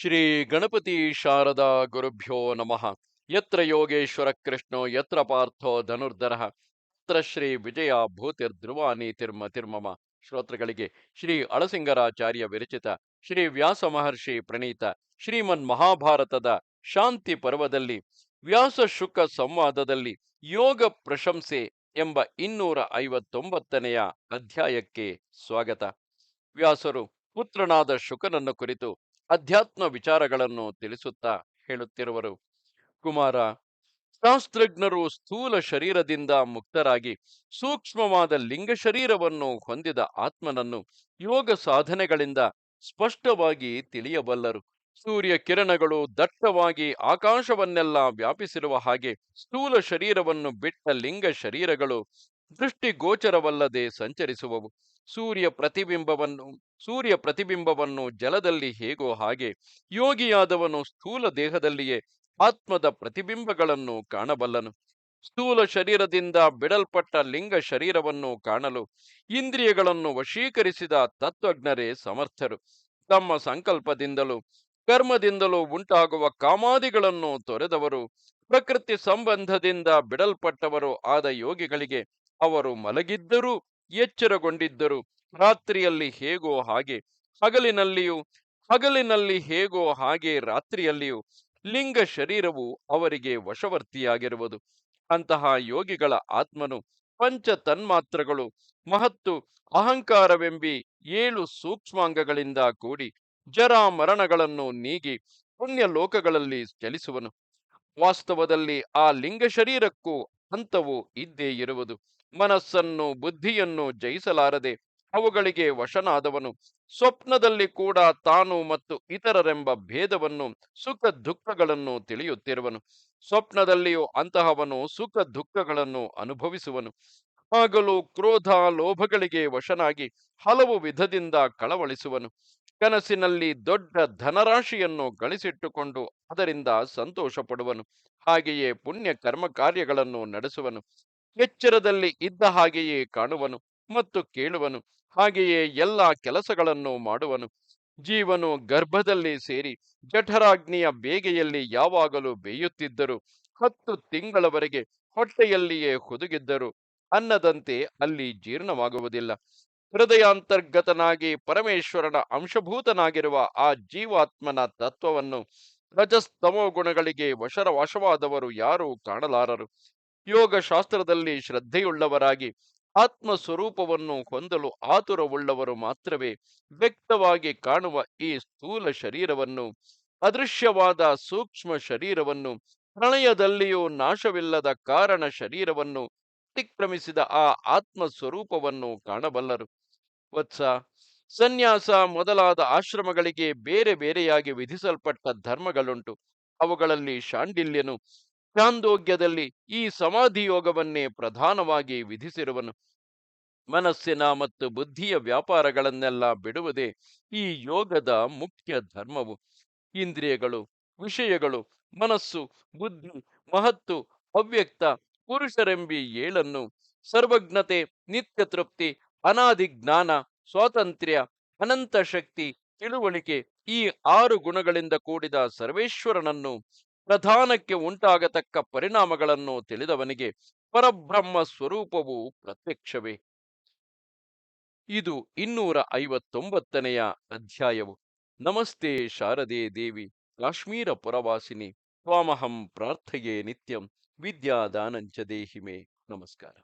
ಶ್ರೀ ಗಣಪತಿ ಶಾರದಾ ಗುರುಭ್ಯೋ ನಮಃ. ಯತ್ರ ಯೋಗೇಶ್ವರ ಕೃಷ್ಣೋ ಯತ್ರ ಪಾರ್ಥೋ ಧನುರ್ಧರಃ ತತ್ರ ಶ್ರೀ ವಿಜಯ ಭೂತಿರ್ಧ್ರುವ ನೀತಿರ್ಮತಿರ್ಮಮ. ಶ್ರೋತೃಗಳಿಗೆ ಶ್ರೀ ಅಳಸಿಂಗರಾಚಾರ್ಯ ವಿರಚಿತ ಶ್ರೀ ವ್ಯಾಸ ಮಹರ್ಷಿ ಪ್ರಣೀತ ಶ್ರೀಮನ್ ಮಹಾಭಾರತದ ಶಾಂತಿ ಪರ್ವದಲ್ಲಿ ವ್ಯಾಸ ಶುಕ ಸಂವಾದದಲ್ಲಿ ಯೋಗ ಪ್ರಶಂಸೆ ಎಂಬ 259ನೆಯ ಅಧ್ಯಾಯಕ್ಕೆ ಸ್ವಾಗತ. ವ್ಯಾಸರು ಪುತ್ರನಾದ ಶುಕನನ್ನು ಕುರಿತು ಅಧ್ಯಾತ್ಮ ವಿಚಾರಗಳನ್ನು ತಿಳಿಸುತ್ತಾ ಹೇಳುತ್ತಿರುವರು. ಕುಮಾರ, ಶಾಸ್ತ್ರಜ್ಞರು ಸ್ಥೂಲ ಶರೀರದಿಂದ ಮುಕ್ತರಾಗಿ ಸೂಕ್ಷ್ಮವಾದ ಲಿಂಗ ಶರೀರವನ್ನು ಹೊಂದಿದ ಆತ್ಮನನ್ನು ಯೋಗ ಸಾಧನೆಗಳಿಂದ ಸ್ಪಷ್ಟವಾಗಿ ತಿಳಿಯಬಲ್ಲರು. ಸೂರ್ಯ ಕಿರಣಗಳು ದಟ್ಟವಾಗಿ ಆಕಾಶವನ್ನೆಲ್ಲ ವ್ಯಾಪಿಸಿರುವ ಹಾಗೆ ಸ್ಥೂಲ ಶರೀರವನ್ನು ಬಿಟ್ಟ ಲಿಂಗ ಶರೀರಗಳು ದೃಷ್ಟಿಗೋಚರವಲ್ಲದೆ ಸಂಚರಿಸುವವು. ಸೂರ್ಯ ಪ್ರತಿಬಿಂಬವನ್ನು ಜಲದಲ್ಲಿ ಹೇಗೋ ಹಾಗೆ ಯೋಗಿಯಾದವನು ಸ್ಥೂಲ ದೇಹದಲ್ಲಿಯೇ ಆತ್ಮದ ಪ್ರತಿಬಿಂಬಗಳನ್ನು ಕಾಣಬಲ್ಲನು. ಸ್ಥೂಲ ಶರೀರದಿಂದ ಬಿಡಲ್ಪಟ್ಟ ಲಿಂಗ ಶರೀರವನ್ನು ಕಾಣಲು ಇಂದ್ರಿಯಗಳನ್ನು ವಶೀಕರಿಸಿದ ತತ್ವಜ್ಞರೇ ಸಮರ್ಥರು. ತಮ್ಮ ಸಂಕಲ್ಪದಿಂದಲೂ ಕರ್ಮದಿಂದಲೂ ಉಂಟಾಗುವ ಕಾಮಾದಿಗಳನ್ನು ತೊರೆದವರು, ಪ್ರಕೃತಿ ಸಂಬಂಧದಿಂದ ಬಿಡಲ್ಪಟ್ಟವರು ಆದ ಯೋಗಿಗಳಿಗೆ ಅವರು ಮಲಗಿದ್ದರೂ ಎಚ್ಚರಗೊಂಡಿದ್ದರು ರಾತ್ರಿಯಲ್ಲಿ ಹೇಗೋ ಹಾಗೆ ಹಗಲಿನಲ್ಲಿ ಹೇಗೋ ಹಾಗೆ ರಾತ್ರಿಯಲ್ಲಿಯೂ ಲಿಂಗ ಶರೀರವು ಅವರಿಗೆ ವಶವರ್ತಿಯಾಗಿರುವುದು. ಅಂತಹ ಯೋಗಿಗಳ ಆತ್ಮನು ಪಂಚ ತನ್ಮಾತ್ರಗಳು, ಮಹತ್ತು, ಅಹಂಕಾರವೆಂಬಿ 7 ಸೂಕ್ಷ್ಮಾಂಗಗಳಿಂದ ಕೂಡಿ ಜರಾ ಮರಣಗಳನ್ನು ನೀಗಿ ಪುಣ್ಯ ಲೋಕಗಳಲ್ಲಿ ಚಲಿಸುವನು. ವಾಸ್ತವದಲ್ಲಿ ಆ ಲಿಂಗ ಶರೀರಕ್ಕೂ ಹಂತವು ಇದ್ದೇ ಇರುವುದು. ಮನಸ್ಸನ್ನು ಬುದ್ಧಿಯನ್ನು ಜಯಿಸಲಾರದೆ ಅವುಗಳಿಗೆ ವಶನಾದವನು ಸ್ವಪ್ನದಲ್ಲಿ ಕೂಡ ತಾನು ಮತ್ತು ಇತರರೆಂಬ ಭೇದವನ್ನು, ಸುಖ ದುಃಖಗಳನ್ನು ತಿಳಿಯುತ್ತಿರುವನು. ಸ್ವಪ್ನದಲ್ಲಿಯೂ ಅಂತಹವನು ಸುಖ ದುಃಖಗಳನ್ನು ಅನುಭವಿಸುವನು. ಆಗಲೂ ಕ್ರೋಧ ಲೋಭಗಳಿಗೆ ವಶನಾಗಿ ಹಲವು ವಿಧದಿಂದ ಕಳವಳಿಸುವನು. ಕನಸಿನಲ್ಲಿ ದೊಡ್ಡ ಧನರಾಶಿಯನ್ನು ಗಳಿಸಿಟ್ಟುಕೊಂಡು ಅದರಿಂದ ಸಂತೋಷ ಪಡುವನು. ಹಾಗೆಯೇ ಪುಣ್ಯ ಕರ್ಮ ಕಾರ್ಯಗಳನ್ನು ನಡೆಸುವನು. ಎಚ್ಚರದಲ್ಲಿ ಇದ್ದ ಹಾಗೆಯೇ ಕಾಣುವನು ಮತ್ತು ಕೇಳುವನು. ಹಾಗೆಯೇ ಎಲ್ಲ ಕೆಲಸಗಳನ್ನು ಮಾಡುವನು. ಜೀವನು ಗರ್ಭದಲ್ಲಿ ಸೇರಿ ಜಠರಾಗ್ನಿಯ ಬೇಗೆಯಲ್ಲಿ ಯಾವಾಗಲೂ ಬೇಯುತ್ತಿದ್ದರು, 10 ತಿಂಗಳವರೆಗೆ ಹೊಟ್ಟೆಯಲ್ಲಿಯೇ ಹುದುಗಿದ್ದರು ಅನ್ನದಂತೆ ಅಲ್ಲಿ ಜೀರ್ಣವಾಗುವುದಿಲ್ಲ. ಹೃದಯಾಂತರ್ಗತನಾಗಿ ಪರಮೇಶ್ವರನ ಅಂಶಭೂತನಾಗಿರುವ ಆ ಜೀವಾತ್ಮನ ತತ್ವವನ್ನು ರಜಸ್ತಮೋ ಗುಣಗಳಿಗೆ ವಶವಾದವರು ಯಾರೂ ಕಾಣಲಾರರು. ಯೋಗ ಶಾಸ್ತ್ರದಲ್ಲಿ ಶ್ರದ್ಧೆಯುಳ್ಳವರಾಗಿ ಆತ್ಮ ಸ್ವರೂಪವನ್ನು ಹೊಂದಲು ಆತುರವುಳ್ಳವರು ಮಾತ್ರವೇ ವ್ಯಕ್ತವಾಗಿ ಕಾಣುವ ಈ ಸ್ಥೂಲ ಶರೀರವನ್ನು, ಅದೃಶ್ಯವಾದ ಸೂಕ್ಷ್ಮ ಶರೀರವನ್ನು, ಪ್ರಳಯದಲ್ಲಿಯೂ ನಾಶವಿಲ್ಲದ ಕಾರಣ ಶರೀರವನ್ನು ಅತಿಕ್ರಮಿಸಿದ ಆ ಆತ್ಮ ಸ್ವರೂಪವನ್ನು ಕಾಣಬಲ್ಲರು. ವತ್ಸ, ಸನ್ಯಾಸ ಮೊದಲಾದ ಆಶ್ರಮಗಳಿಗೆ ಬೇರೆ ಬೇರೆಯಾಗಿ ವಿಧಿಸಲ್ಪಟ್ಟ ಧರ್ಮಗಳುಂಟು. ಅವುಗಳಲ್ಲಿ ಶಾಂಡಿಲ್ಯನು ಛಾಂದೋಗ್ಯದಲ್ಲಿ ಈ ಸಮಾಧಿ ಯೋಗವನ್ನೇ ಪ್ರಧಾನವಾಗಿ ವಿಧಿಸಿರುವನು. ಮನಸ್ಸಿನ ಮತ್ತು ಬುದ್ಧಿಯ ವ್ಯಾಪಾರಗಳನ್ನೆಲ್ಲ ಬಿಡುವುದೇ ಈ ಯೋಗದ ಮುಖ್ಯ ಧರ್ಮವು. ಇಂದ್ರಿಯಗಳು, ವಿಷಯಗಳು, ಮನಸ್ಸು, ಬುದ್ಧಿ, ಮಹತ್ತು, ಅವ್ಯಕ್ತ, ಪುರುಷರೆಂಬಿ 7 ಸರ್ವಜ್ಞತೆ, ನಿತ್ಯ ತೃಪ್ತಿ, ಅನಾದಿ ಜ್ಞಾನ, ಸ್ವಾತಂತ್ರ್ಯ, ಅನಂತ ಶಕ್ತಿ, ತಿಳುವಳಿಕೆ, ಈ 6 ಗುಣಗಳಿಂದ ಕೂಡಿದ ಸರ್ವೇಶ್ವರನನ್ನು, ಪ್ರಧಾನಕ್ಕೆ ಉಂಟಾಗತಕ್ಕ ಪರಿಣಾಮಗಳನ್ನು ತಿಳಿದವನಿಗೆ ಪರಬ್ರಹ್ಮ ಸ್ವರೂಪವು ಪ್ರತ್ಯಕ್ಷವೇ. ಇದು 259ನೆಯ ಅಧ್ಯಾಯವು. ನಮಸ್ತೆ ಶಾರದೆ ದೇವಿ, ಕಾಶ್ಮೀರ ಪುರವಾಸಿನಿ, ತ್ವಾಮಹಂ ಪ್ರಾರ್ಥಯೇ ನಿತ್ಯಂ, ವಿದ್ಯಾದಾನಂಚ ದೇಹಿಮೆ. ನಮಸ್ಕಾರ.